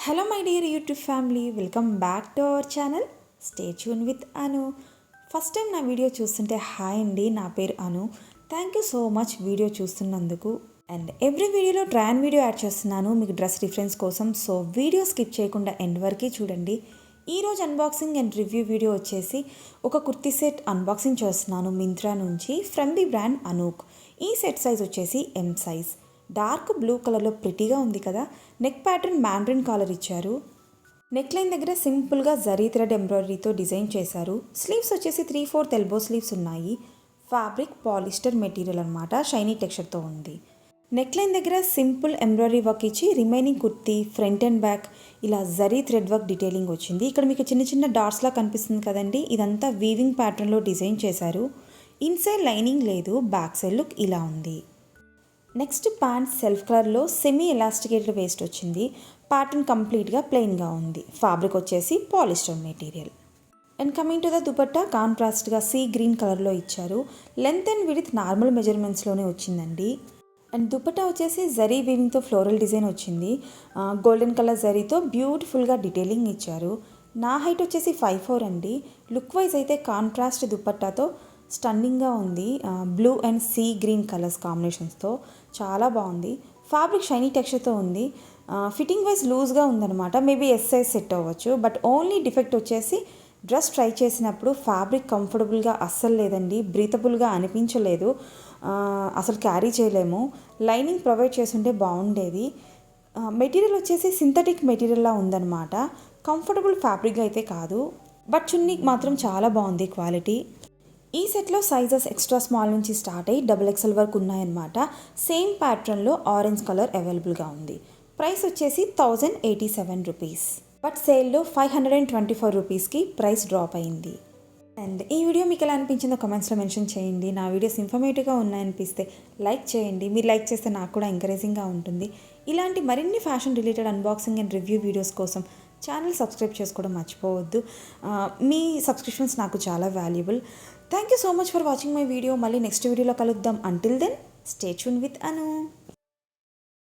Hello my dear YouTube family, welcome back to our channel. Stay tune with Anu. First time నా video చూస్తుంటే hi అండి, నా పేరు Anu. Thank you so much video చూస్తున్నందుకు. And every వీడియోలో trial video add చేస్తున్నాను మీకు డ్రెస్ రిఫరెన్స్ కోసం. సో వీడియో స్కిప్ చేయకుండా ఎండ్ వరకు చూడండి. ఈరోజు అన్బాక్సింగ్ అండ్ రివ్యూ వీడియో వచ్చేసి ఒక కుర్తీ సెట్ అన్బాక్సింగ్ చేస్తున్నాను మింత్రా నుంచి, ఫ్రమ్ ది బ్రాండ్ అనూక్. ఈ సెట్ సైజ్ వచ్చేసి ఎం సైజ్. డార్క్ బ్లూ కలర్లో ప్రిటీగా ఉంది కదా. నెక్ ప్యాటర్న్ మ్యాండ్రిన్ కాలర్ ఇచ్చారు. నెక్ లైన్ దగ్గర సింపుల్గా జరీ థ్రెడ్ ఎంబ్రాయిడరీతో డిజైన్ చేశారు. స్లీవ్స్ వచ్చేసి 3/4 ఎల్బో స్లీవ్స్ ఉన్నాయి. ఫ్యాబ్రిక్ పాలిస్టర్ మెటీరియల్ అనమాట, షైనీ టెక్స్చర్తో ఉంది. నెక్ లైన్ దగ్గర సింపుల్ ఎంబ్రాయిడరీ వర్క్ ఇచ్చి remaining kurti front and back ఇలా జరీ థ్రెడ్ వర్క్ డీటెయిలింగ్ వచ్చింది. ఇక్కడ మీకు చిన్న చిన్న డాట్స్లా కనిపిస్తుంది కదండి, ఇదంతా వీవింగ్ ప్యాటర్న్లో డిజైన్ చేశారు. ఇన్సైడ్ లైనింగ్ లేదు, బ్యాక్ సైడ్ లుక్ ఇలా ఉంది. నెక్స్ట్ ప్యాంట్ సెల్ఫ్ కలర్లో సెమీ ఎలాస్టికేటెడ్ వేస్ట్ వచ్చింది. ప్యాటర్న్ కంప్లీట్గా ప్లెయిన్గా ఉంది. ఫ్యాబ్రిక్ వచ్చేసి polyester material. And coming to the dupatta, కాంట్రాస్ట్గా సీ గ్రీన్ కలర్లో ఇచ్చారు. లెంత్ అండ్ విడ్త్ నార్మల్ మెజర్మెంట్స్లోనే వచ్చిందండి. అండ్ దుపట్టా వచ్చేసి జరీ వీవింగ్తో ఫ్లోరల్ డిజైన్ వచ్చింది. గోల్డెన్ కలర్ జరీతో బ్యూటిఫుల్గా డీటెయిలింగ్ ఇచ్చారు. నా హైట్ వచ్చేసి 5'4" అండి. లుక్ వైజ్ అయితే కాంట్రాస్ట్ దుపట్టాతో స్టన్నింగ్గా ఉంది. Blue and sea green colours కాంబినేషన్స్తో చాలా బాగుంది. ఫ్యాబ్రిక్ షైనీ టెక్స్చర్తో ఉంది. ఫిట్టింగ్ వైజ్ లూజ్గా ఉందన్నమాట. మేబీ ఎస్ సైజ్ సెట్ అవ్వచ్చు. బట్ ఓన్లీ డిఫెక్ట్ వచ్చేసి డ్రెస్ ట్రై చేసినప్పుడు ఫ్యాబ్రిక్ కంఫర్టబుల్గా అస్సలు లేదండి, బ్రీతబుల్గా అనిపించలేదు. అసలు క్యారీ చేయలేము. లైనింగ్ ప్రొవైడ్ చేస్తుంటే బాగుండేది. మెటీరియల్ వచ్చేసి సింథటిక్ మెటీరియల్లా ఉందన్నమాట. కంఫర్టబుల్ ఫ్యాబ్రిక్ అయితే కాదు, బట్ చున్నీకి మాత్రం చాలా బాగుంది క్వాలిటీ. ఈ సెట్లో సైజెస్ ఎక్స్ట్రా స్మాల్ నుంచి స్టార్ట్ అయ్యి XXL వరకు ఉన్నాయన్నమాట. సేమ్ ప్యాటర్న్లో ఆరెంజ్ కలర్ అవైలబుల్గా ఉంది. ప్రైస్ వచ్చేసి 1087 రూపీస్. బట్ సేల్లో 524 రూపీస్కి ప్రైస్ డ్రాప్ అయింది. అండ్ ఈ వీడియో మీకు ఎలా అనిపించిందో కమెంట్స్లో మెన్షన్ చేయండి. నా వీడియోస్ ఇన్ఫర్మేటివ్గా ఉన్నాయనిపిస్తే లైక్ చేయండి. మీరు లైక్ చేస్తే నాకు కూడా ఎంకరేజింగ్గా ఉంటుంది. ఇలాంటి మరిన్ని fashion related unboxing and review videos కోసం ఛానల్ సబ్స్క్రైబ్ చేసుకోవడం మర్చిపోవద్దు. మీ సబ్స్క్రిప్షన్స్ నాకు చాలా valuable. Thank you so much for watching my video. మళ్ళీ నెక్స్ట్ వీడియోలో కలుద్దాం. Until then stay tune with Anu.